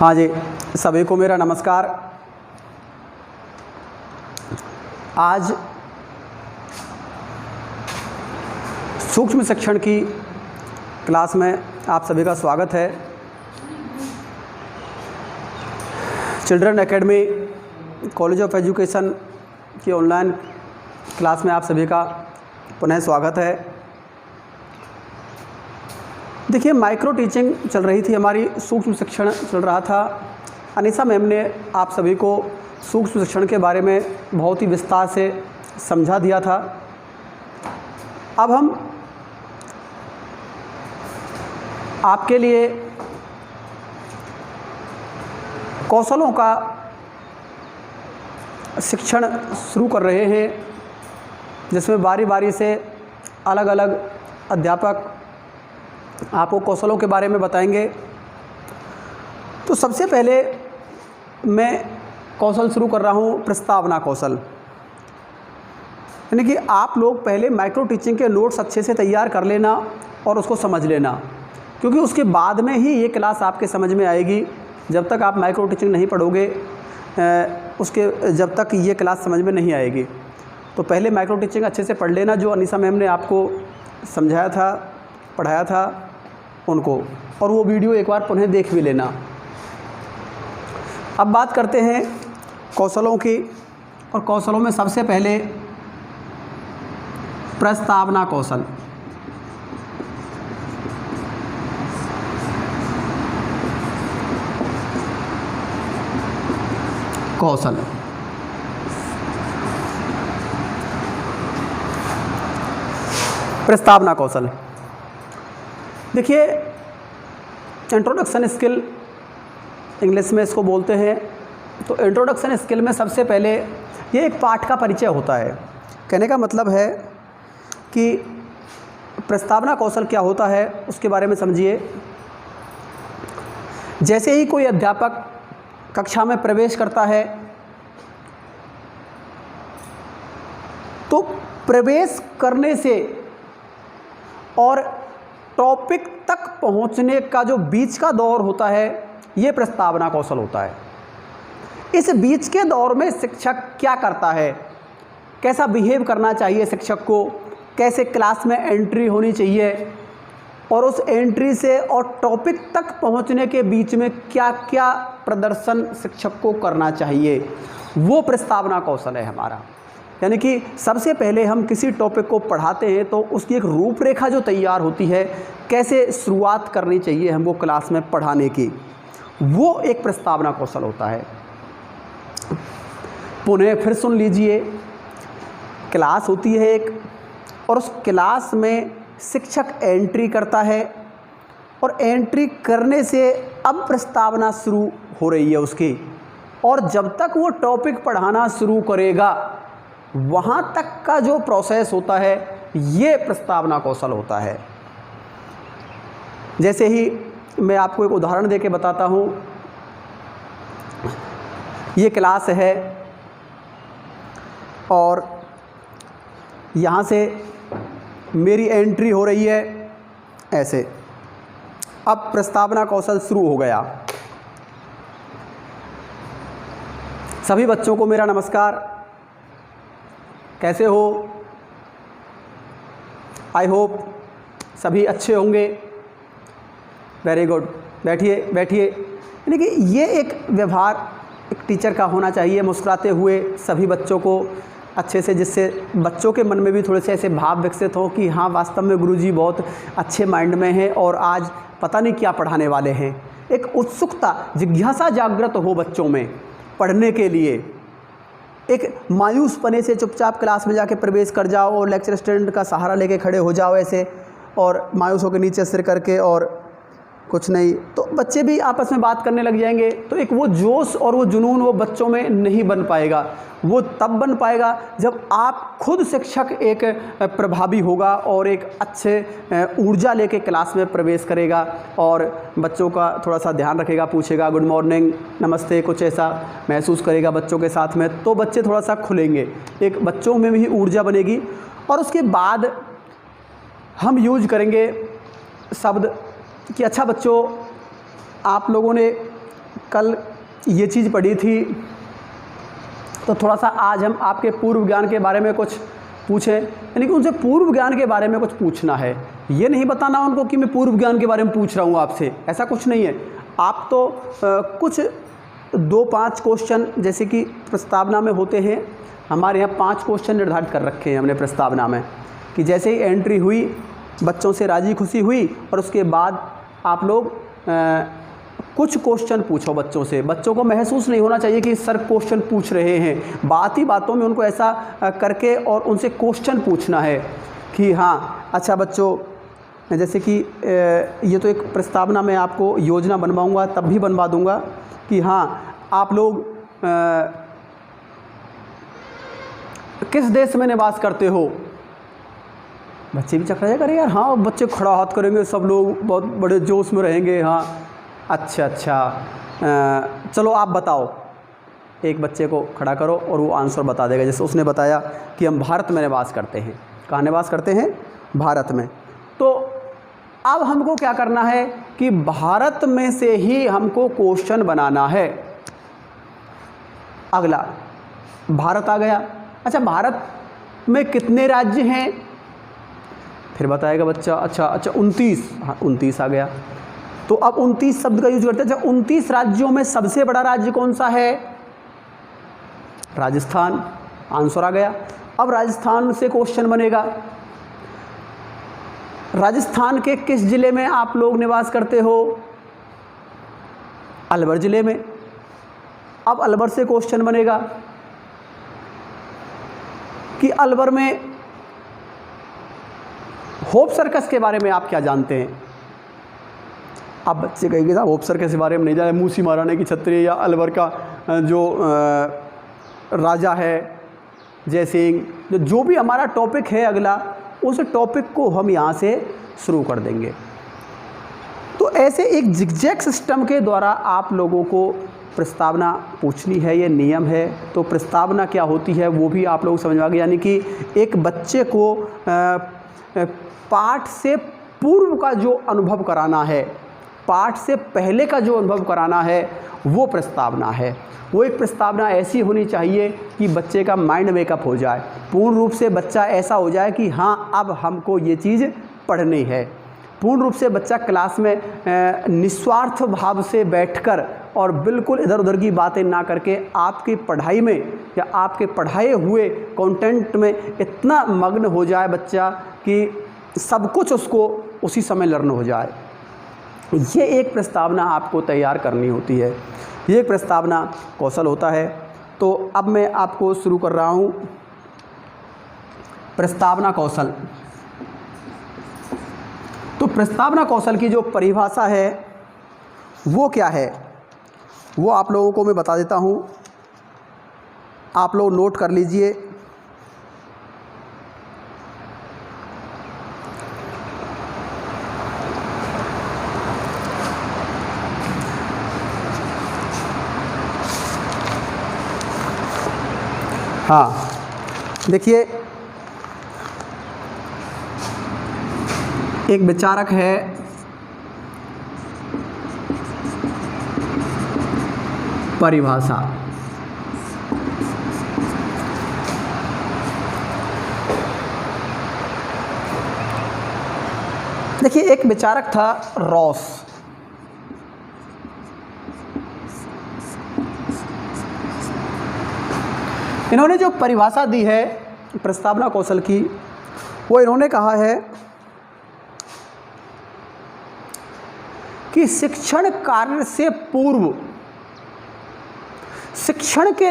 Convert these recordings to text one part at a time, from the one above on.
हाँ जी, सभी को मेरा नमस्कार। आज सूक्ष्म शिक्षण की क्लास में आप सभी का स्वागत है। Children academy college of education की ऑनलाइन क्लास में आप सभी का पुनः स्वागत है। देखिए, माइक्रो टीचिंग चल रही थी हमारी, सूक्ष्म शिक्षण चल रहा था। अनीसा मैम ने आप सभी को सूक्ष्म शिक्षण के बारे में बहुत ही विस्तार से समझा दिया था। अब हम आपके लिए कौशलों का शिक्षण शुरू कर रहे हैं, जिसमें बारी बारी से अलग अलग अध्यापक आपको कौशलों के बारे में बताएंगे। तो सबसे पहले मैं कौशल शुरू कर रहा हूँ, प्रस्तावना कौशल। यानी कि आप लोग पहले माइक्रो टीचिंग के नोट्स अच्छे से तैयार कर लेना और उसको समझ लेना, क्योंकि उसके बाद में ही ये क्लास आपके समझ में आएगी। जब तक आप माइक्रो टीचिंग नहीं पढ़ोगे जब तक ये क्लास समझ में नहीं आएगी। तो पहले माइक्रो टीचिंग अच्छे से पढ़ लेना, जो अनीसा मैम ने आपको समझाया था, पढ़ाया था उनको, और वो वीडियो एक बार पुनः देख भी लेना। अब बात करते हैं कौशलों की, और कौशलों में सबसे पहले प्रस्तावना कौशल। कौशल प्रस्तावना कौशल, देखिए, इंट्रोडक्शन स्किल इंग्लिश में इसको बोलते हैं। तो इंट्रोडक्शन स्किल में सबसे पहले ये एक पाठ का परिचय होता है। कहने का मतलब है कि प्रस्तावना कौशल क्या होता है उसके बारे में समझिए। जैसे ही कोई अध्यापक कक्षा में प्रवेश करता है, तो प्रवेश करने से और टॉपिक तक पहुंचने का जो बीच का दौर होता है, ये प्रस्तावना कौशल होता है। इस बीच के दौर में शिक्षक क्या करता है, कैसा बिहेव करना चाहिए शिक्षक को, कैसे क्लास में एंट्री होनी चाहिए, और उस एंट्री से और टॉपिक तक पहुंचने के बीच में क्या क्या प्रदर्शन शिक्षक को करना चाहिए, वो प्रस्तावना कौशल है हमारा। यानी कि सबसे पहले हम किसी टॉपिक को पढ़ाते हैं तो उसकी एक रूपरेखा जो तैयार होती है, कैसे शुरुआत करनी चाहिए हमको क्लास में पढ़ाने की, वो एक प्रस्तावना कौशल होता है। पुनः फिर सुन लीजिए, क्लास होती है एक, और उस क्लास में शिक्षक एंट्री करता है, और एंट्री करने से अब प्रस्तावना शुरू हो रही है उसकी, और जब तक वो टॉपिक पढ़ाना शुरू करेगा वहाँ तक का जो प्रोसेस होता है, ये प्रस्तावना कौशल होता है। जैसे ही मैं आपको एक उदाहरण देके बताता हूँ। ये क्लास है और यहाँ से मेरी एंट्री हो रही है ऐसे। अब प्रस्तावना कौशल शुरू हो गया। सभी बच्चों को मेरा नमस्कार। कैसे हो? आई होप सभी अच्छे होंगे। वेरी गुड, बैठिए बैठिए। यानी कि ये एक व्यवहार एक टीचर का होना चाहिए, मुस्कुराते हुए सभी बच्चों को अच्छे से, जिससे बच्चों के मन में भी थोड़े से ऐसे भाव विकसित हो कि हाँ, वास्तव में गुरुजी बहुत अच्छे माइंड में हैं और आज पता नहीं क्या पढ़ाने वाले हैं। एक उत्सुकता, जिज्ञासा जागृत हो बच्चों में पढ़ने के लिए। एक मायूस पने से चुपचाप क्लास में जाके प्रवेश कर जाओ और लेक्चर स्टैंड का सहारा लेके खड़े हो जाओ ऐसे, और मायूस होकर नीचे सिर करके और कुछ नहीं, तो बच्चे भी आपस में बात करने लग जाएंगे। तो एक वो जोश और वो जुनून वो बच्चों में नहीं बन पाएगा। वो तब बन पाएगा जब आप खुद शिक्षक एक प्रभावी होगा और एक अच्छे ऊर्जा लेके क्लास में प्रवेश करेगा और बच्चों का थोड़ा सा ध्यान रखेगा, पूछेगा गुड मॉर्निंग, नमस्ते, कुछ ऐसा महसूस करेगा बच्चों के साथ में, तो बच्चे थोड़ा सा खुलेंगे, एक बच्चों में भी ऊर्जा बनेगी। और उसके बाद हम यूज करेंगे शब्द कि अच्छा बच्चों, आप लोगों ने कल ये चीज़ पढ़ी थी, तो थोड़ा सा आज हम आपके पूर्व ज्ञान के बारे में कुछ पूछें, यानी कि उनसे पूर्व ज्ञान के बारे में कुछ पूछना है। ये नहीं बताना उनको कि मैं पूर्व ज्ञान के बारे में पूछ रहा हूँ आपसे, ऐसा कुछ नहीं है। आप तो कुछ 2-5 क्वेश्चन जैसे कि प्रस्तावना में होते हैं, हमारे यहाँ 5 क्वेश्चन निर्धारित कर रखे हैं हमने प्रस्तावना में, कि जैसे ही एंट्री हुई, बच्चों से राजी खुशी हुई और उसके बाद आप लोग कुछ क्वेश्चन पूछो बच्चों से। बच्चों को महसूस नहीं होना चाहिए कि सर क्वेश्चन पूछ रहे हैं, बात ही बातों में उनको ऐसा करके और उनसे क्वेश्चन पूछना है कि हाँ अच्छा बच्चों, जैसे कि ये तो एक प्रस्तावना में आपको योजना बनवाऊंगा, तब भी बनवा दूंगा कि हाँ आप लोग किस देश में निवास करते हो। बच्चे भी चकरा करें यार, हाँ बच्चे खड़ा हाथ करेंगे, सब लोग बहुत बड़े जोश में रहेंगे। हाँ अच्छा चलो आप बताओ, एक बच्चे को खड़ा करो और वो आंसर बता देगा। जैसे उसने बताया कि हम भारत में निवास करते हैं। कहाँ निवास करते हैं? भारत में। तो अब हमको क्या करना है कि भारत में से ही हमको क्वेश्चन बनाना है। अगला भारत आ गया। अच्छा भारत में कितने राज्य हैं? फिर बताएगा बच्चा अच्छा 29। हाँ 29 आ गया। तो अब 29 शब्द का यूज करते हैं। अच्छा 29 राज्यों में सबसे बड़ा राज्य कौन सा है? राजस्थान। आंसर आ गया। अब राजस्थान से क्वेश्चन बनेगा, राजस्थान के किस जिले में आप लोग निवास करते हो? अलवर जिले में। अब अलवर से क्वेश्चन बनेगा कि अलवर में होप सर्कस के बारे में आप क्या जानते हैं? आप बच्चे कहेंगे साहब होप सर्कस के बारे में नहीं जाने, मूसी महाराणा की छत्री या अलवर का जो राजा है जय सिंह, जो भी हमारा टॉपिक है अगला, उस टॉपिक को हम यहाँ से शुरू कर देंगे। तो ऐसे एक जिगजैग सिस्टम के द्वारा आप लोगों को प्रस्तावना पूछनी है, ये नियम है। तो प्रस्तावना क्या होती है वो भी आप लोग समझ आ गए, यानी कि एक बच्चे को पाठ से पूर्व का जो अनुभव कराना है, पाठ से पहले का जो अनुभव कराना है, वो प्रस्तावना है। वो एक प्रस्तावना ऐसी होनी चाहिए कि बच्चे का माइंड मेकअप हो जाए, पूर्ण रूप से बच्चा ऐसा हो जाए कि हाँ अब हमको ये चीज़ पढ़नी है। पूर्ण रूप से बच्चा क्लास में निस्वार्थ भाव से बैठकर और बिल्कुल इधर उधर की बातें ना करके आपकी पढ़ाई में या आपके पढ़ाए हुए कंटेंट में इतना मग्न हो जाए बच्चा कि सब कुछ उसको उसी समय लर्न हो जाए। ये एक प्रस्तावना आपको तैयार करनी होती है, ये एक प्रस्तावना कौशल होता है। तो अब मैं आपको शुरू कर रहा हूँ प्रस्तावना कौशल। तो प्रस्तावना कौशल की जो परिभाषा है वो क्या है, वो आप लोगों को मैं बता देता हूँ, आप लोग नोट कर लीजिए। हाँ देखिए, एक विचारक है परिभाषा। देखिए एक विचारक था रॉस। इन्होंने जो परिभाषा दी है प्रस्तावना कौशल की, वो इन्होंने कहा है कि शिक्षण कार्य से पूर्व शिक्षण के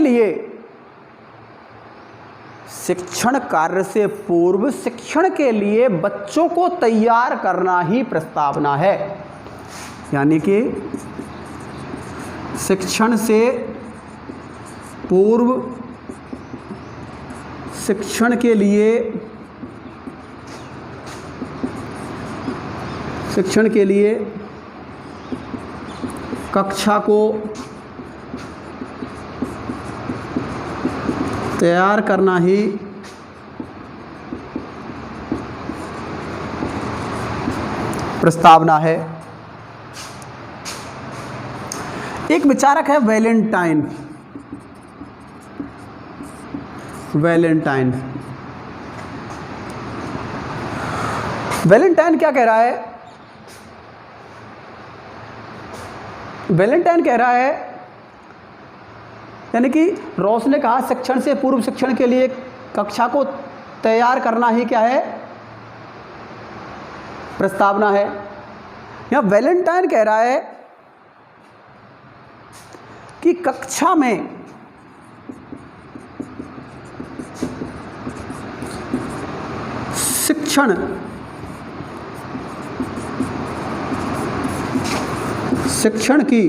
लिए बच्चों को तैयार करना ही प्रस्तावना है। यानी कि शिक्षण से पूर्व शिक्षण के लिए कक्षा को तैयार करना ही प्रस्तावना है। एक विचारक है वैलेंटाइन। वैलेंटाइन क्या कह रहा है? वैलेंटाइन कह रहा है, यानी कि रॉस ने कहा शिक्षण से पूर्व शिक्षण के लिए कक्षा को तैयार करना ही क्या है? प्रस्तावना है। यहां वैलेंटाइन कह रहा है कि कक्षा में शिक्षण की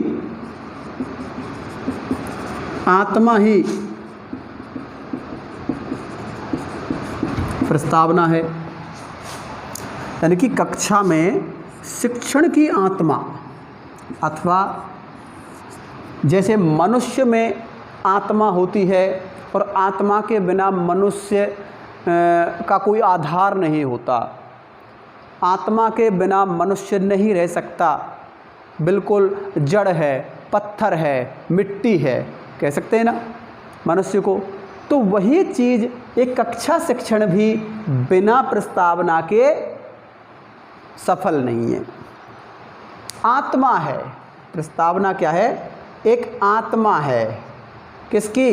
आत्मा ही प्रस्तावना है। यानी कि कक्षा में शिक्षण की आत्मा, अथवा जैसे मनुष्य में आत्मा होती है और आत्मा के बिना मनुष्य का कोई आधार नहीं होता, आत्मा के बिना मनुष्य नहीं रह सकता, बिल्कुल जड़ है, पत्थर है, मिट्टी है, कह सकते हैं ना मनुष्य को। तो वही चीज़ एक कक्षा शिक्षण भी बिना प्रस्तावना के सफल नहीं है। आत्मा है, प्रस्तावना क्या है? एक आत्मा है। किसकी?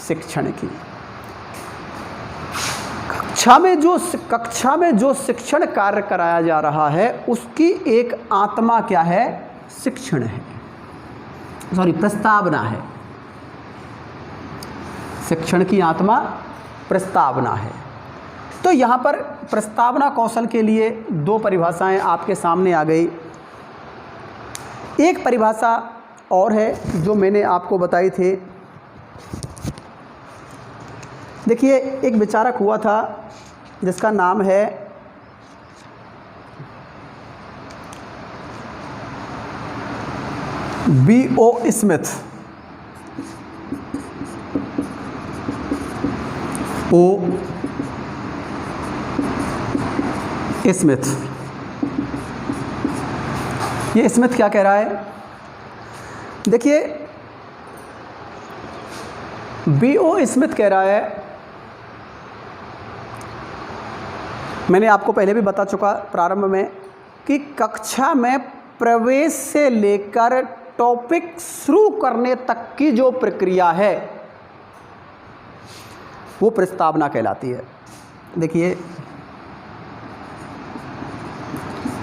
शिक्षण की। कक्षा में जो शिक्षण कार्य कराया जा रहा है उसकी एक आत्मा क्या है? शिक्षण है, प्रस्तावना है। शिक्षण की आत्मा प्रस्तावना है। तो यहाँ पर प्रस्तावना कौशल के लिए दो परिभाषाएं आपके सामने आ गई। एक परिभाषा और है जो मैंने आपको बताई थी। देखिए, एक विचारक हुआ था जिसका नाम है B.O. स्मिथ। O. स्मिथ। ये स्मिथ क्या कह रहा है? देखिए, B.O. स्मिथ कह रहा है, मैंने आपको पहले भी बता चुका प्रारंभ में, कि कक्षा में प्रवेश से लेकर टॉपिक शुरू करने तक की जो प्रक्रिया है वो प्रस्तावना कहलाती है। देखिए,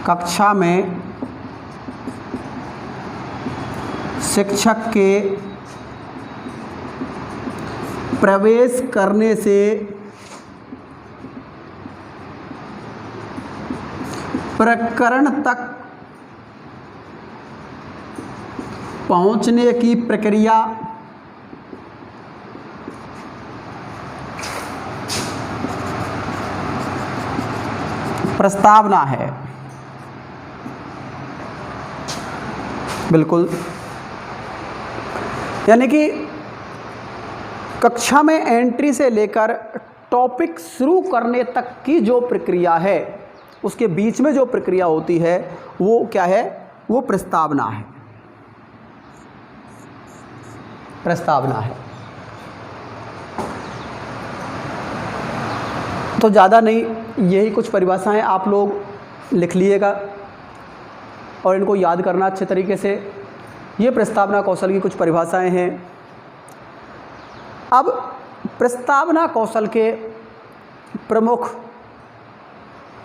कक्षा में शिक्षक के प्रवेश करने से प्रकरण तक पहुंचने की प्रक्रिया प्रस्तावना है। बिल्कुल, यानी कि कक्षा में एंट्री से लेकर टॉपिक शुरू करने तक की जो प्रक्रिया है, उसके बीच में जो प्रक्रिया होती है वो क्या है? वो प्रस्तावना है। प्रस्तावना है। तो ज़्यादा नहीं, यही कुछ परिभाषाएं आप लोग लिख लीजिएगा और इनको याद करना अच्छे तरीके से। ये प्रस्तावना कौशल की कुछ परिभाषाएं हैं। अब प्रस्तावना कौशल के प्रमुख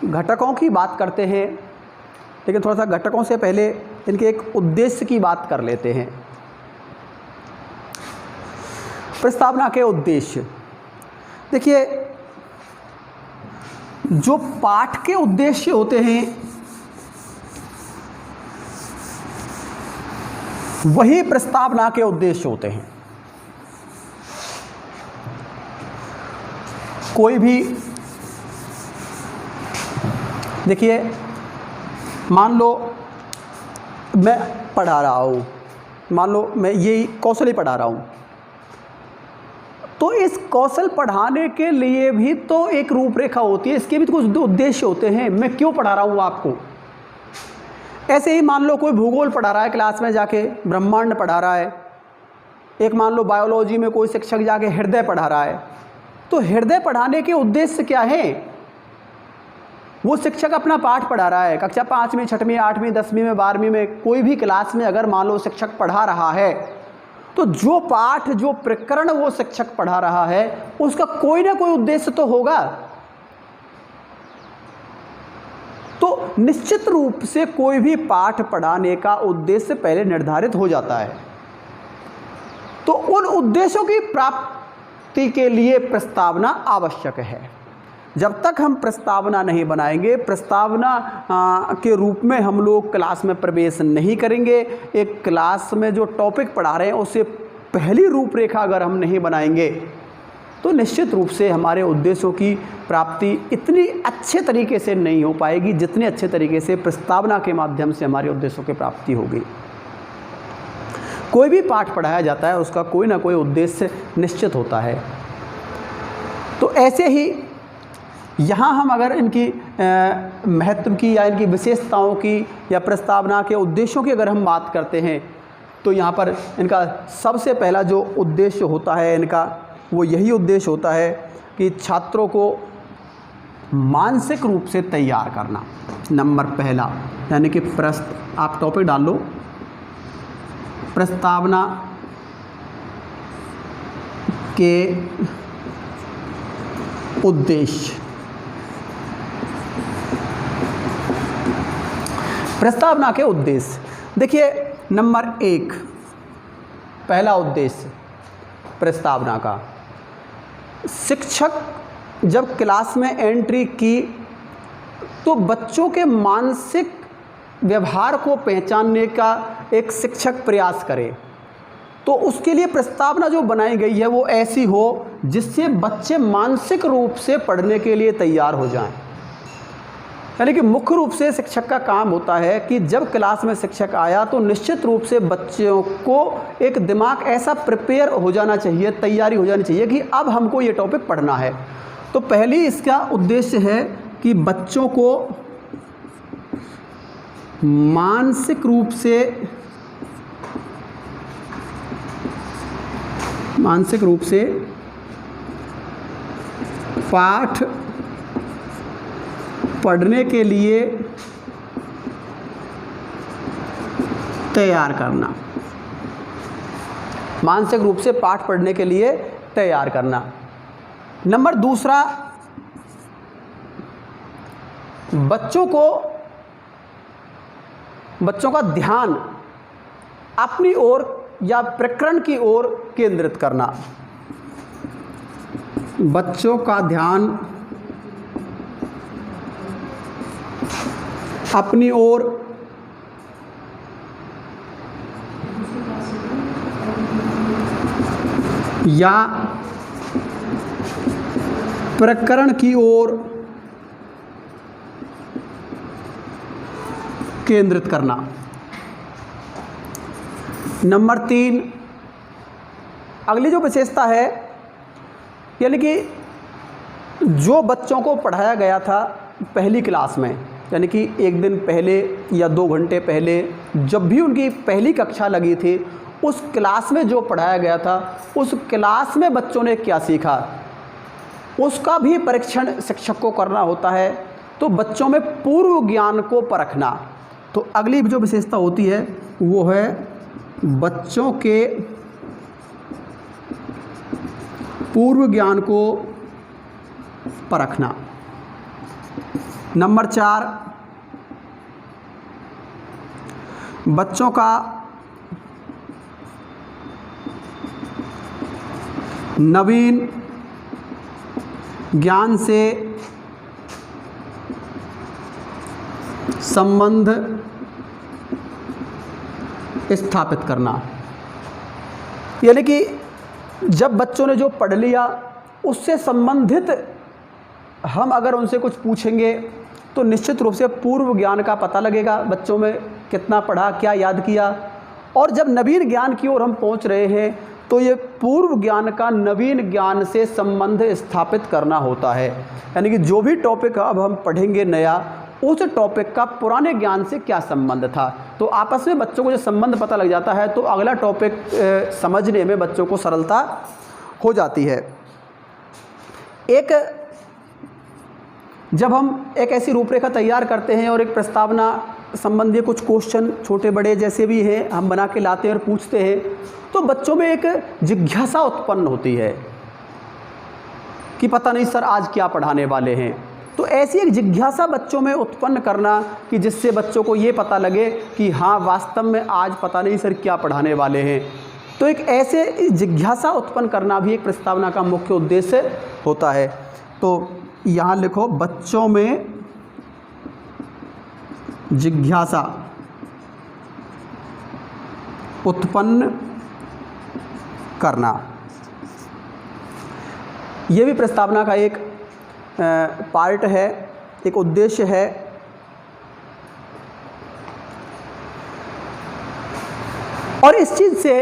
घटकों की बात करते हैं, लेकिन थोड़ा सा घटकों से पहले इनके एक उद्देश्य की बात कर लेते हैं। प्रस्तावना के उद्देश्य, देखिए, जो पाठ के उद्देश्य होते हैं वही प्रस्तावना के उद्देश्य होते हैं। कोई भी, देखिए, मान लो मैं पढ़ा रहा हूँ, मान लो मैं यही कौशल ही पढ़ा रहा हूँ, तो इस कौशल पढ़ाने के लिए भी तो एक रूपरेखा होती है, इसके भी तो कुछ उद्देश्य होते हैं। मैं क्यों पढ़ा रहा हूँ आपको? ऐसे ही मान लो कोई भूगोल पढ़ा रहा है क्लास में जाके, ब्रह्मांड पढ़ा रहा है। एक मान लो बायोलॉजी में कोई शिक्षक जाके हृदय पढ़ा रहा है। तो हृदय पढ़ाने के उद्देश्य क्या है? वो शिक्षक अपना पाठ पढ़ा रहा है, कक्षा 5वीं 6वीं 8वीं 10वीं में 12वीं में कोई भी क्लास में अगर मान लो शिक्षक पढ़ा रहा है, तो जो पाठ जो प्रकरण वो शिक्षक पढ़ा रहा है उसका कोई ना कोई उद्देश्य तो होगा। तो निश्चित रूप से कोई भी पाठ पढ़ाने का उद्देश्य पहले निर्धारित हो जाता है। तो उन उद्देश्यों की प्राप्ति के लिए प्रस्तावना आवश्यक है। जब तक हम प्रस्तावना नहीं बनाएंगे, प्रस्तावना के रूप में हम लोग क्लास में प्रवेश नहीं करेंगे। एक क्लास में जो टॉपिक पढ़ा रहे हैं उससे पहली रूपरेखा अगर हम नहीं बनाएंगे तो निश्चित रूप से हमारे उद्देश्यों की प्राप्ति इतनी अच्छे तरीके से नहीं हो पाएगी जितने अच्छे तरीके से प्रस्तावना के माध्यम से हमारे उद्देश्यों की प्राप्ति होगी। कोई भी पाठ पढ़ाया जाता है उसका कोई ना कोई उद्देश्य निश्चित होता है। तो ऐसे ही यहाँ हम अगर इनकी महत्व की या इनकी विशेषताओं की या प्रस्तावना के उद्देश्यों की अगर हम बात करते हैं तो यहाँ पर इनका सबसे पहला जो उद्देश्य होता है इनका वो यही उद्देश्य होता है कि छात्रों को मानसिक रूप से तैयार करना। नंबर पहला, यानी कि आप टॉपिक डाल लो, प्रस्तावना के उद्देश्य। प्रस्तावना के उद्देश्य देखिए, नंबर 1 पहला उद्देश्य प्रस्तावना का, शिक्षक जब क्लास में एंट्री की तो बच्चों के मानसिक व्यवहार को पहचानने का एक शिक्षक प्रयास करे। तो उसके लिए प्रस्तावना जो बनाई गई है वो ऐसी हो जिससे बच्चे मानसिक रूप से पढ़ने के लिए तैयार हो जाएं। यानी कि मुख्य रूप से शिक्षक का काम होता है कि जब क्लास में शिक्षक आया तो निश्चित रूप से बच्चों को एक दिमाग ऐसा प्रिपेयर हो जाना चाहिए, तैयारी हो जानी चाहिए कि अब हमको ये टॉपिक पढ़ना है। तो पहली इसका उद्देश्य है कि बच्चों को मानसिक रूप से पाठ पढ़ने के लिए तैयार करना। मानसिक रूप से पाठ पढ़ने के लिए तैयार करना। नंबर दूसरा, बच्चों का ध्यान अपनी ओर या प्रकरण की ओर केंद्रित करना। बच्चों का ध्यान अपनी ओर या प्रकरण की ओर केंद्रित करना। नंबर 3, अगली जो विशेषता है, यानी कि जो बच्चों को पढ़ाया गया था पहली क्लास में, यानी कि एक दिन पहले या 2 घंटे पहले जब भी उनकी पहली कक्षा लगी थी, उस क्लास में जो पढ़ाया गया था उस क्लास में बच्चों ने क्या सीखा उसका भी परीक्षण शिक्षक को करना होता है। तो बच्चों में पूर्व ज्ञान को परखना। तो अगली जो विशेषता होती है वो है बच्चों के पूर्व ज्ञान को परखना। नंबर 4, बच्चों का नवीन ज्ञान से संबंध स्थापित करना। यानी कि जब बच्चों ने जो पढ़ लिया उससे संबंधित हम अगर उनसे कुछ पूछेंगे तो निश्चित रूप से पूर्व ज्ञान का पता लगेगा, बच्चों में कितना पढ़ा, क्या याद किया। और जब नवीन ज्ञान की ओर हम पहुंच रहे हैं तो ये पूर्व ज्ञान का नवीन ज्ञान से संबंध स्थापित करना होता है। यानी कि जो भी टॉपिक अब हम पढ़ेंगे नया, उस टॉपिक का पुराने ज्ञान से क्या संबंध था। तो आपस में बच्चों को जो संबंध पता लग जाता है तो अगला टॉपिक समझने में बच्चों को सरलता हो जाती है। जब हम एक ऐसी रूपरेखा तैयार करते हैं और एक प्रस्तावना संबंधी कुछ क्वेश्चन छोटे बड़े जैसे भी हैं हम बना के लाते हैं और पूछते हैं, तो बच्चों में एक जिज्ञासा उत्पन्न होती है कि पता नहीं सर आज क्या पढ़ाने वाले हैं। तो ऐसी एक जिज्ञासा बच्चों में उत्पन्न करना कि जिससे बच्चों को ये पता लगे कि हाँ वास्तव में आज पता नहीं सर क्या पढ़ाने वाले हैं। तो एक ऐसे जिज्ञासा उत्पन्न करना भी एक प्रस्तावना का मुख्य उद्देश्य होता है। तो यहाँ लिखो, बच्चों में जिज्ञासा उत्पन्न करना, ये भी प्रस्तावना का एक पार्ट है, एक उद्देश्य है। और इस चीज़ से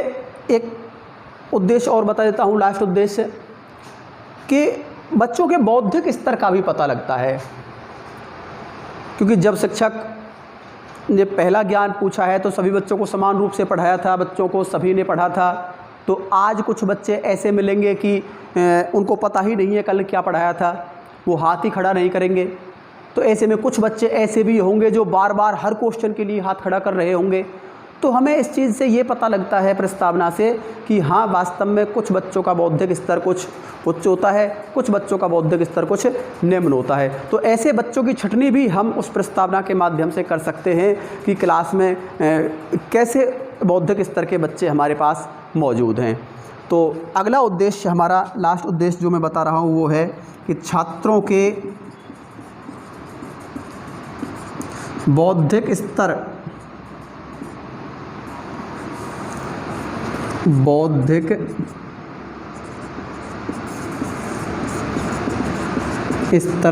एक उद्देश्य और बता देता हूँ, लास्ट उद्देश्य, कि बच्चों के बौद्धिक स्तर का भी पता लगता है। क्योंकि जब शिक्षक ने पहला ज्ञान पूछा है तो सभी बच्चों को समान रूप से पढ़ाया था, बच्चों को सभी ने पढ़ा था। तो आज कुछ बच्चे ऐसे मिलेंगे कि उनको पता ही नहीं है कल क्या पढ़ाया था, वो हाथ ही खड़ा नहीं करेंगे। तो ऐसे में कुछ बच्चे ऐसे भी होंगे जो बार बार हर क्वेश्चन के लिए हाथ खड़ा कर रहे होंगे। तो हमें इस चीज़ से ये पता लगता है प्रस्तावना से कि हाँ वास्तव में कुछ बच्चों का बौद्धिक स्तर कुछ उच्च होता है, कुछ बच्चों का बौद्धिक स्तर कुछ निम्न होता है। तो ऐसे बच्चों की छँटनी भी हम उस प्रस्तावना के माध्यम से कर सकते हैं कि क्लास में कैसे बौद्धिक स्तर के बच्चे हमारे पास मौजूद हैं। तो अगला उद्देश्य, हमारा लास्ट उद्देश्य जो मैं बता रहा हूँ वो है कि छात्रों के बौद्धिक स्तर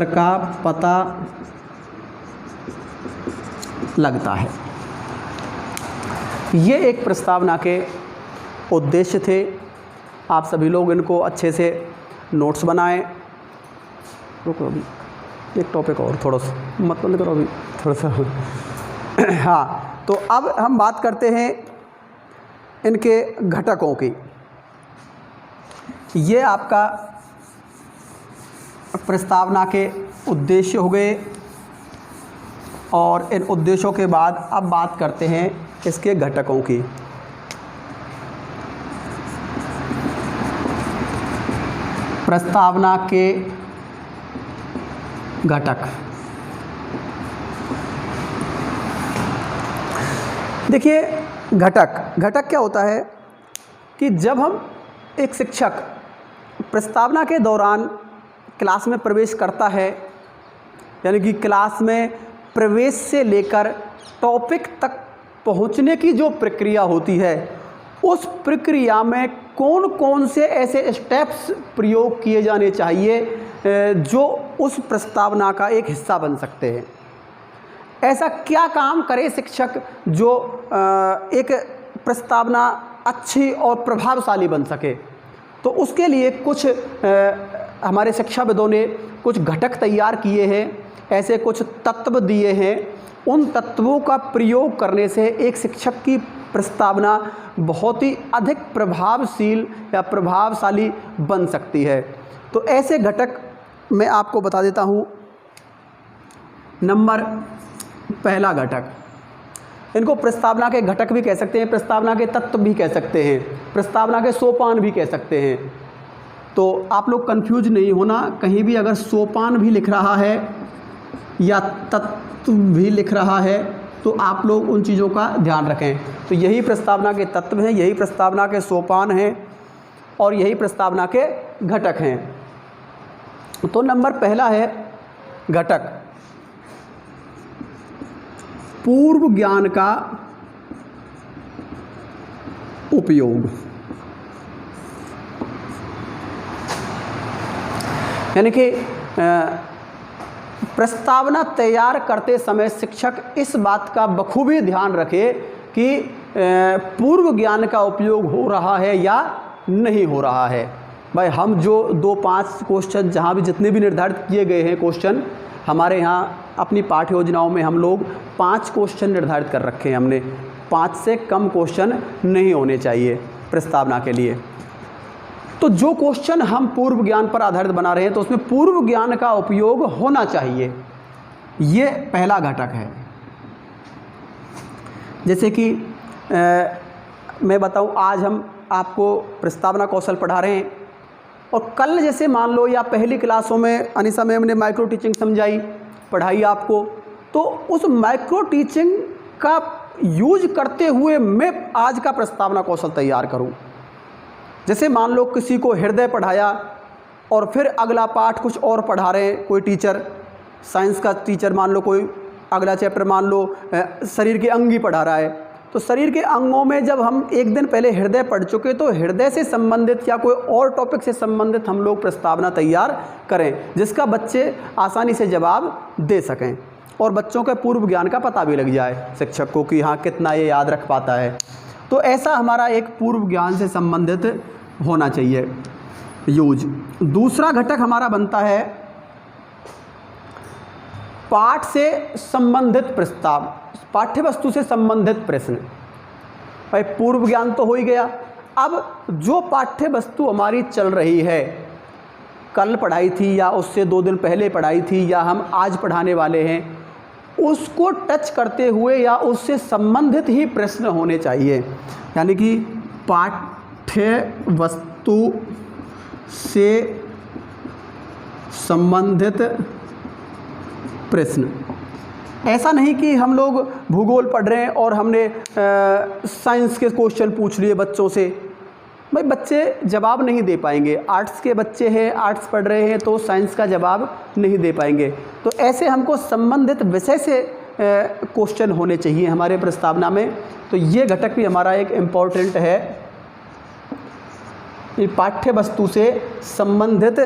का पता लगता है। ये एक प्रस्तावना के उद्देश्य थे। आप सभी लोग इनको अच्छे से नोट्स बनाएं। रुको अभी एक टॉपिक और, थोड़ा सा मत बंद करो अभी थोड़ा सा। हाँ, तो अब हम बात करते हैं इनके घटकों की। ये आपका प्रस्तावना के उद्देश्य हो गए और इन उद्देश्यों के बाद अब बात करते हैं इसके घटकों की। प्रस्तावना के घटक। देखिए, घटक क्या होता है कि जब हम एक शिक्षक प्रस्तावना के दौरान क्लास में प्रवेश करता है, यानी कि क्लास में प्रवेश से लेकर टॉपिक तक पहुंचने की जो प्रक्रिया होती है, उस प्रक्रिया में कौन कौन से ऐसे स्टेप्स प्रयोग किए जाने चाहिए जो उस प्रस्तावना का एक हिस्सा बन सकते हैं। ऐसा क्या काम करे शिक्षक जो एक प्रस्तावना अच्छी और प्रभावशाली बन सके। तो उसके लिए कुछ हमारे शिक्षाविदों ने कुछ घटक तैयार किए हैं, ऐसे कुछ तत्व दिए हैं। उन तत्वों का प्रयोग करने से एक शिक्षक की प्रस्तावना बहुत ही अधिक प्रभावशील या प्रभावशाली बन सकती है। तो ऐसे घटक मैं आपको बता देता हूँ। नंबर पहला घटक, इनको प्रस्तावना के घटक भी कह सकते हैं, प्रस्तावना के तत्व भी कह सकते हैं, प्रस्तावना के सोपान भी कह सकते हैं। तो आप लोग कंफ्यूज नहीं होना, कहीं भी अगर सोपान भी लिख रहा है या तत्व भी लिख रहा है तो आप लोग उन चीज़ों का ध्यान रखें। तो यही प्रस्तावना के तत्व हैं, यही प्रस्तावना के सोपान हैं और यही प्रस्तावना के घटक हैं। तो नंबर पहला है घटक, पूर्व ज्ञान का उपयोग। यानी कि प्रस्तावना तैयार करते समय शिक्षक इस बात का बखूबी ध्यान रखे कि पूर्व ज्ञान का उपयोग हो रहा है या नहीं हो रहा है। भाई हम जो 2-5 क्वेश्चन जहाँ भी जितने भी निर्धारित किए गए हैं क्वेश्चन हमारे यहाँ अपनी पाठ्य योजनाओं में हम लोग 5 क्वेश्चन निर्धारित कर रखे हैं हमने। 5 से कम क्वेश्चन नहीं होने चाहिए प्रस्तावना के लिए। तो जो क्वेश्चन हम पूर्व ज्ञान पर आधारित बना रहे हैं तो उसमें पूर्व ज्ञान का उपयोग होना चाहिए, ये पहला घटक है। जैसे कि मैं बताऊं, आज हम आपको प्रस्तावना कौशल पढ़ा रहे हैं और कल जैसे मान लो या पहली क्लासों में अनिशा मैम ने माइक्रो टीचिंग समझाई, पढ़ाई आपको, तो उस माइक्रो टीचिंग का यूज करते हुए मैं आज का प्रस्तावना कौशल तैयार करूं। जैसे मान लो किसी को हृदय पढ़ाया और फिर अगला पाठ कुछ और पढ़ा रहे हैं, कोई टीचर, साइंस का टीचर मान लो, कोई अगला चैप्टर मान लो शरीर के अंग ही पढ़ा रहा है, तो शरीर के अंगों में जब हम एक दिन पहले हृदय पढ़ चुके तो हृदय से संबंधित या कोई और टॉपिक से संबंधित हम लोग प्रस्तावना तैयार करें जिसका बच्चे आसानी से जवाब दे सकें और बच्चों के पूर्व ज्ञान का पता भी लग जाए शिक्षक को कि हाँ कितना ये याद रख पाता है। तो ऐसा हमारा एक पूर्व ज्ञान से संबंधित होना चाहिए यूज। दूसरा घटक हमारा बनता है पाठ से संबंधित प्रस्ताव, पाठ्य वस्तु से संबंधित प्रश्न। भाई पूर्व ज्ञान तो हो ही गया, अब जो पाठ्य वस्तु हमारी चल रही है, कल पढ़ाई थी या उससे 2 दिन पहले पढ़ाई थी या हम आज पढ़ाने वाले हैं, उसको टच करते हुए या उससे संबंधित ही प्रश्न होने चाहिए। यानी कि पाठ्य वस्तु से संबंधित प्रश्न। ऐसा नहीं कि हम लोग भूगोल पढ़ रहे हैं और हमने साइंस के क्वेश्चन पूछ लिए बच्चों से, भाई बच्चे जवाब नहीं दे पाएंगे। आर्ट्स के बच्चे हैं, आर्ट्स पढ़ रहे हैं तो साइंस का जवाब नहीं दे पाएंगे। तो ऐसे हमको संबंधित विषय से क्वेश्चन होने चाहिए हमारे प्रस्तावना में। तो ये घटक भी हमारा एक इम्पॉर्टेंट है, पाठ्य वस्तु से संबंधित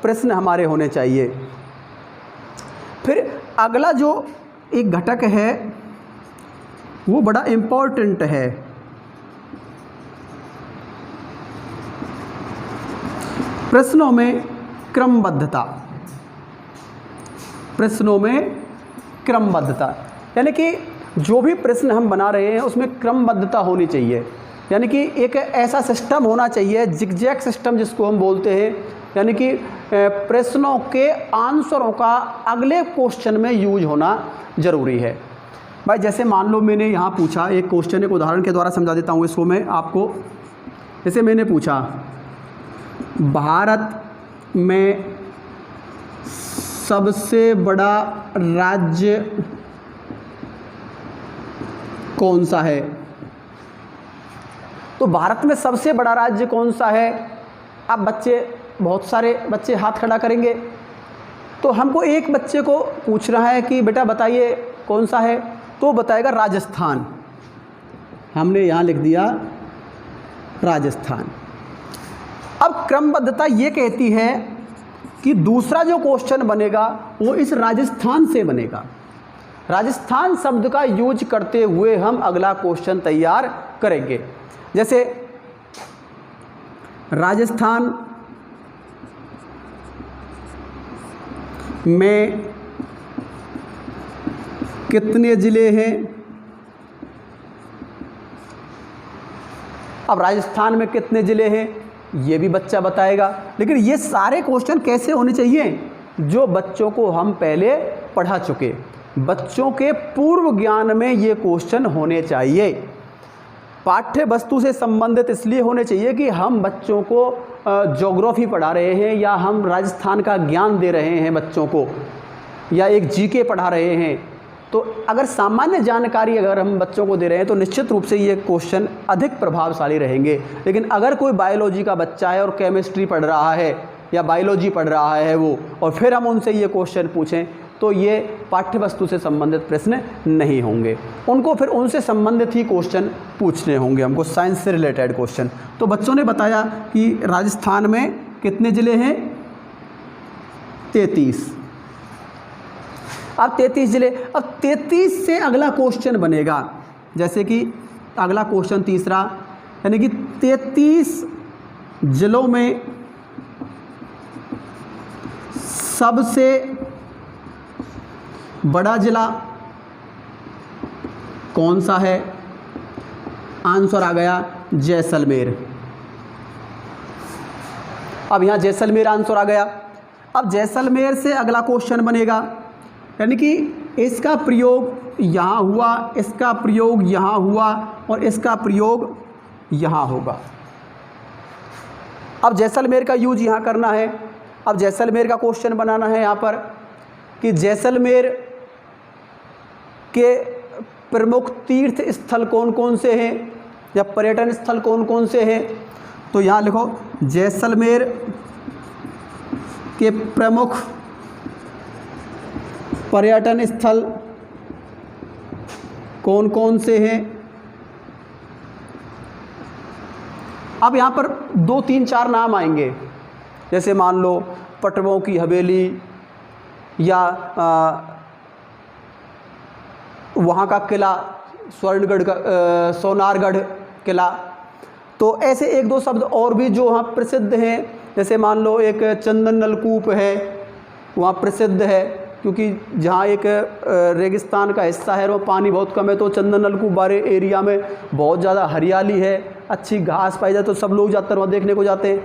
प्रश्न हमारे होने चाहिए। फिर अगला जो एक घटक है वो बड़ा इम्पॉर्टेंट है, प्रश्नों में क्रमबद्धता। प्रश्नों में क्रमबद्धता यानी कि जो भी प्रश्न हम बना रहे हैं उसमें क्रमबद्धता होनी चाहिए। यानी कि एक ऐसा सिस्टम होना चाहिए, जिगजैग सिस्टम जिसको हम बोलते हैं, यानी कि प्रश्नों के आंसरों का अगले क्वेश्चन में यूज होना ज़रूरी है। भाई जैसे मान लो मैंने यहाँ पूछा, एक क्वेश्चन एक उदाहरण के द्वारा समझा देता हूँ इसको मैं आपको। जैसे मैंने पूछा भारत में सबसे बड़ा राज्य कौन सा है? तो भारत में सबसे बड़ा राज्य कौन सा है? अब बहुत सारे बच्चे हाथ खड़ा करेंगे, तो हमको एक बच्चे को पूछ रहा है कि बेटा बताइए कौन सा है, तो बताएगा राजस्थान। हमने यहाँ लिख दिया राजस्थान। अब क्रमबद्धता ये कहती है कि दूसरा जो क्वेश्चन बनेगा वो इस राजस्थान से बनेगा। राजस्थान शब्द का यूज करते हुए हम अगला क्वेश्चन तैयार करेंगे। जैसे राजस्थान में कितने ज़िले हैं? अब राजस्थान में कितने ज़िले हैं ये भी बच्चा बताएगा। लेकिन ये सारे क्वेश्चन कैसे होने चाहिए? जो बच्चों को हम पहले पढ़ा चुके, बच्चों के पूर्व ज्ञान में ये क्वेश्चन होने चाहिए। पाठ्य वस्तु से संबंधित इसलिए होने चाहिए कि हम बच्चों को ज्योग्राफी पढ़ा रहे हैं या हम राजस्थान का ज्ञान दे रहे हैं बच्चों को, या एक जीके पढ़ा रहे हैं। तो अगर सामान्य जानकारी अगर हम बच्चों को दे रहे हैं तो निश्चित रूप से ये क्वेश्चन अधिक प्रभावशाली रहेंगे। लेकिन अगर कोई बायोलॉजी का बच्चा है और केमिस्ट्री पढ़ रहा है या बायोलॉजी पढ़ रहा है वो, और फिर हम उनसे ये क्वेश्चन पूछें तो ये पाठ्य वस्तु से संबंधित प्रश्न नहीं होंगे। उनको फिर उनसे संबंधित ही क्वेश्चन पूछने होंगे हमको, साइंस से रिलेटेड क्वेश्चन। तो बच्चों ने बताया कि राजस्थान में कितने ज़िले हैं? 33। अब 33 ज़िले, अब 33 से अगला क्वेश्चन बनेगा। जैसे कि अगला क्वेश्चन तीसरा, यानी कि 33 ज़िलों में सबसे बड़ा जिला कौन सा है? आंसर आ गया जैसलमेर। अब यहाँ जैसलमेर आंसर आ गया। अब जैसलमेर से अगला क्वेश्चन बनेगा, यानी कि इसका प्रयोग यहाँ हुआ, इसका प्रयोग यहाँ हुआ और इसका प्रयोग यहाँ होगा। अब जैसलमेर का यूज यहाँ करना है। अब जैसलमेर का क्वेश्चन बनाना है यहाँ पर कि जैसलमेर के प्रमुख तीर्थ स्थल कौन कौन से हैं या पर्यटन स्थल कौन कौन से हैं। तो यहाँ लिखो जैसलमेर के प्रमुख पर्यटन स्थल कौन कौन से हैं। अब यहाँ पर 2, 3, 4 नाम आएंगे, जैसे मान लो पटवों की हवेली या वहाँ का किला स्वर्णगढ़ का सोनारगढ़ किला। तो ऐसे 1-2 शब्द और भी जो वहाँ प्रसिद्ध हैं, जैसे मान लो एक चंदन नलकूप है, वहाँ प्रसिद्ध है क्योंकि जहाँ एक रेगिस्तान का हिस्सा है, वो पानी बहुत कम है, तो चंदन नलकूप वाले एरिया में बहुत ज़्यादा हरियाली है, अच्छी घास पाई जाए, तो सब लोग जाते हैं वहाँ देखने को जाते हैं।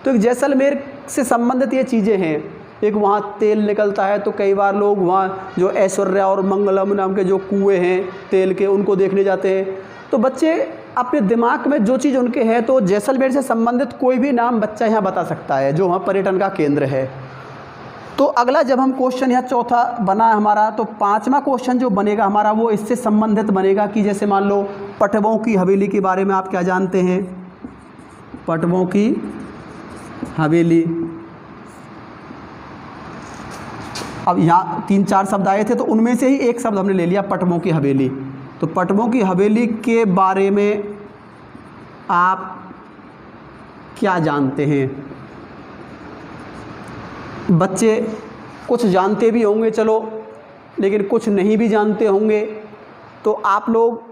तो एक जैसलमेर से संबंधित ये चीज़ें हैं। एक वहाँ तेल निकलता है, तो कई बार लोग वहाँ जो ऐश्वर्या और मंगलम नाम के जो कुएँ हैं तेल के, उनको देखने जाते हैं। तो बच्चे अपने दिमाग में जो चीज़ उनके है, तो जैसलमेर से संबंधित कोई भी नाम बच्चा यहाँ बता सकता है जो वहाँ पर्यटन का केंद्र है। तो अगला जब हम क्वेश्चन यहाँ चौथा बना है हमारा, तो 5वां क्वेश्चन जो बनेगा हमारा वो इससे संबंधित बनेगा कि जैसे मान लो पटवों की हवेली के बारे में आप क्या जानते हैं? पटवों की हवेली। अब यहाँ 3-4 शब्द आए थे, तो उनमें से ही एक शब्द हमने ले लिया, पटवों की हवेली। तो पटवों की हवेली के बारे में आप क्या जानते हैं? बच्चे कुछ जानते भी होंगे चलो, लेकिन कुछ नहीं भी जानते होंगे। तो आप लोग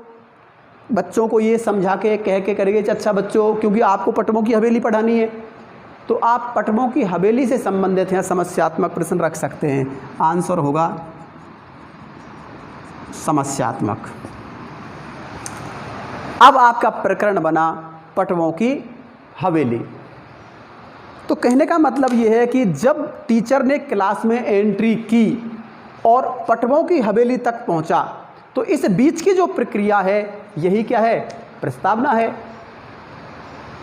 बच्चों को ये समझा के कह के करेंगे कि अच्छा बच्चों, क्योंकि आपको पटवों की हवेली पढ़ानी है, तो आप पटवों की हवेली से संबंधित हैं समस्यात्मक प्रश्न रख सकते हैं। आंसर होगा समस्यात्मक। अब आपका प्रकरण बना पटवों की हवेली। तो कहने का मतलब ये है कि जब टीचर ने क्लास में एंट्री की और पटवों की हवेली तक पहुंचा, तो इस बीच की जो प्रक्रिया है यही क्या है? प्रस्तावना है।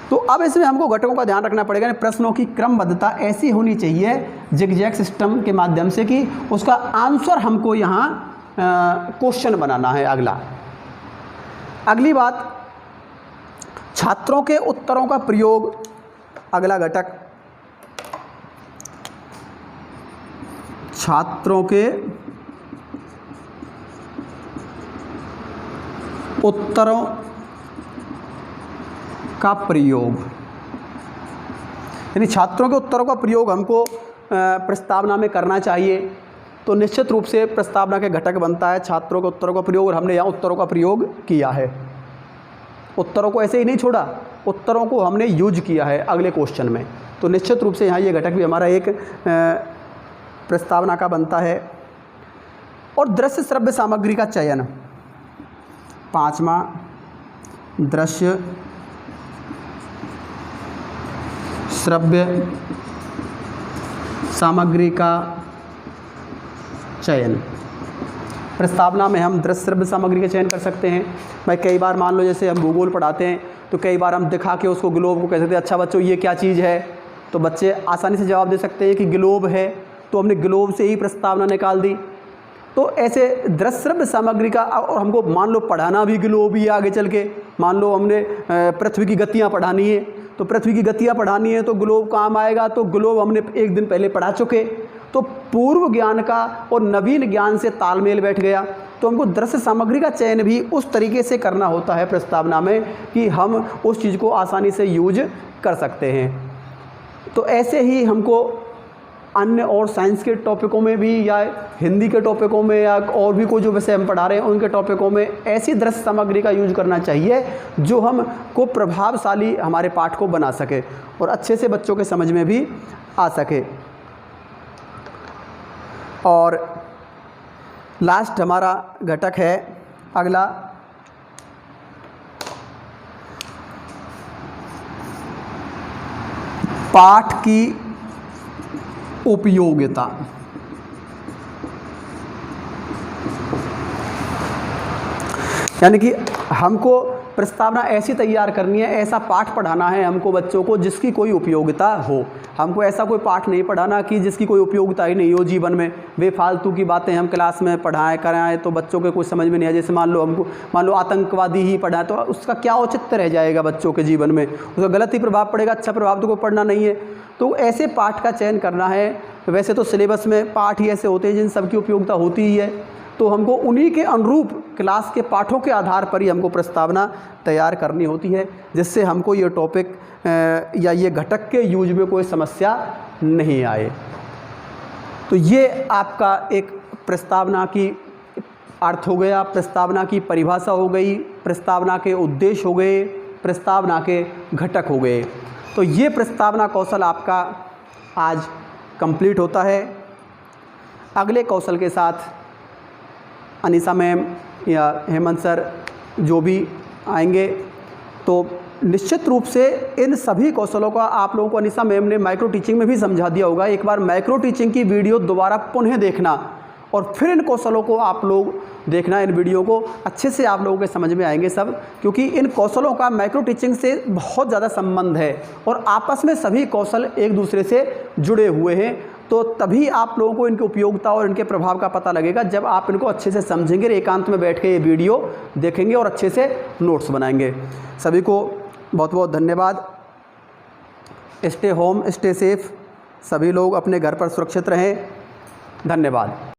तो अब इसमें हमको घटकों का ध्यान रखना पड़ेगा। प्रश्नों की क्रमबद्धता ऐसी होनी चाहिए जिगजैग सिस्टम के माध्यम से कि उसका आंसर हमको यहाँ क्वेश्चन बनाना है। अगली बात, छात्रों के उत्तरों का प्रयोग। अगला घटक, छात्रों के उत्तरों का प्रयोग, यानी छात्रों के उत्तरों का प्रयोग हमको प्रस्तावना में करना चाहिए। तो निश्चित रूप से प्रस्तावना के घटक बनता है छात्रों के उत्तरों का प्रयोग, और हमने यहाँ उत्तरों का प्रयोग किया है। उत्तरों को ऐसे ही नहीं छोड़ा, उत्तरों को हमने यूज किया है अगले क्वेश्चन में। तो निश्चित रूप से यहाँ ये घटक भी हमारा एक प्रस्तावना का बनता है। और दृश्य श्रव्य सामग्री का चयन, 5वां, दृश्य श्रव्य सामग्री का चयन। प्रस्तावना में हम दृश्य श्रव्य सामग्री का चयन कर सकते हैं। भाई कई बार मान लो जैसे हम भूगोल पढ़ाते हैं, तो कई बार हम दिखा के उसको ग्लोब को कह सकते हैं, अच्छा बच्चों ये क्या चीज़ है, तो बच्चे आसानी से जवाब दे सकते हैं कि ग्लोब है। तो हमने ग्लोब से ही प्रस्तावना निकाल दी। तो ऐसे दृश्य श्रव्य सामग्री का, और हमको मान लो पढ़ाना भी ग्लोब ही आगे चल के, मान लो हमने पृथ्वी की गतियाँ पढ़ानी है, तो पृथ्वी की गतियाँ पढ़ानी है तो ग्लोब काम आएगा। तो ग्लोब हमने एक दिन पहले पढ़ा चुके, तो पूर्व ज्ञान का और नवीन ज्ञान से तालमेल बैठ गया। तो हमको दृश्य सामग्री का चयन भी उस तरीके से करना होता है प्रस्तावना में कि हम उस चीज़ को आसानी से यूज कर सकते हैं। तो ऐसे ही हमको अन्य और साइंस के टॉपिकों में भी, या हिंदी के टॉपिकों में, या और भी कोई जो विषय हम पढ़ा रहे हैं उनके टॉपिकों में ऐसी दृश्य सामग्री का यूज करना चाहिए जो हमको प्रभावशाली हमारे पाठ को बना सके और अच्छे से बच्चों के समझ में भी आ सके। और लास्ट हमारा घटक है अगला, पाठ की उपयोगिता। यानी कि हमको प्रस्तावना ऐसी तैयार करनी है, ऐसा पाठ पढ़ाना है हमको बच्चों को जिसकी कोई उपयोगिता हो। हमको ऐसा कोई पाठ नहीं पढ़ाना कि जिसकी कोई उपयोगिता ही नहीं हो जीवन में, बेफालतू की बातें हम क्लास में पढ़ाएं कराएं तो बच्चों के कुछ समझ में नहीं आए। जैसे मान लो आतंकवादी ही पढ़ाएं तो उसका क्या औचित्य रह जाएगा बच्चों के जीवन में, उसका गलत ही प्रभाव पड़ेगा, अच्छा प्रभाव तो कोई पढ़ना नहीं है। तो ऐसे पाठ का चयन करना है। वैसे तो सिलेबस में पाठ ही ऐसे होते हैं जिन सबकी उपयोगिता होती ही है, तो हमको उन्हीं के अनुरूप क्लास के पाठों के आधार पर ही हमको प्रस्तावना तैयार करनी होती है, जिससे हमको ये टॉपिक या ये घटक के यूज में कोई समस्या नहीं आए। तो ये आपका एक प्रस्तावना की अर्थ हो गया, प्रस्तावना की परिभाषा हो गई, प्रस्तावना के उद्देश्य हो गए, प्रस्तावना के घटक हो गए। तो ये प्रस्तावना कौशल आपका आज कंप्लीट होता है। अगले कौशल के साथ अनीसा मैम या हेमंत सर जो भी आएंगे, तो निश्चित रूप से इन सभी कौशलों का आप लोगों को अनीसा मैम ने माइक्रो टीचिंग में भी समझा दिया होगा। एक बार माइक्रो टीचिंग की वीडियो दोबारा पुनः देखना और फिर इन कौशलों को आप लोग देखना, इन वीडियो को अच्छे से आप लोगों के समझ में आएंगे सब, क्योंकि इन कौशलों का माइक्रो टीचिंग से बहुत ज़्यादा संबंध है और आपस में सभी कौशल एक दूसरे से जुड़े हुए हैं। तो तभी आप लोगों को इनकी उपयोगिता और इनके प्रभाव का पता लगेगा जब आप इनको अच्छे से समझेंगे, एकांत में बैठ के ये वीडियो देखेंगे और अच्छे से नोट्स बनाएंगे। सभी को बहुत बहुत धन्यवाद। स्टे होम, स्टे सेफ, सभी लोग अपने घर पर सुरक्षित रहें। धन्यवाद।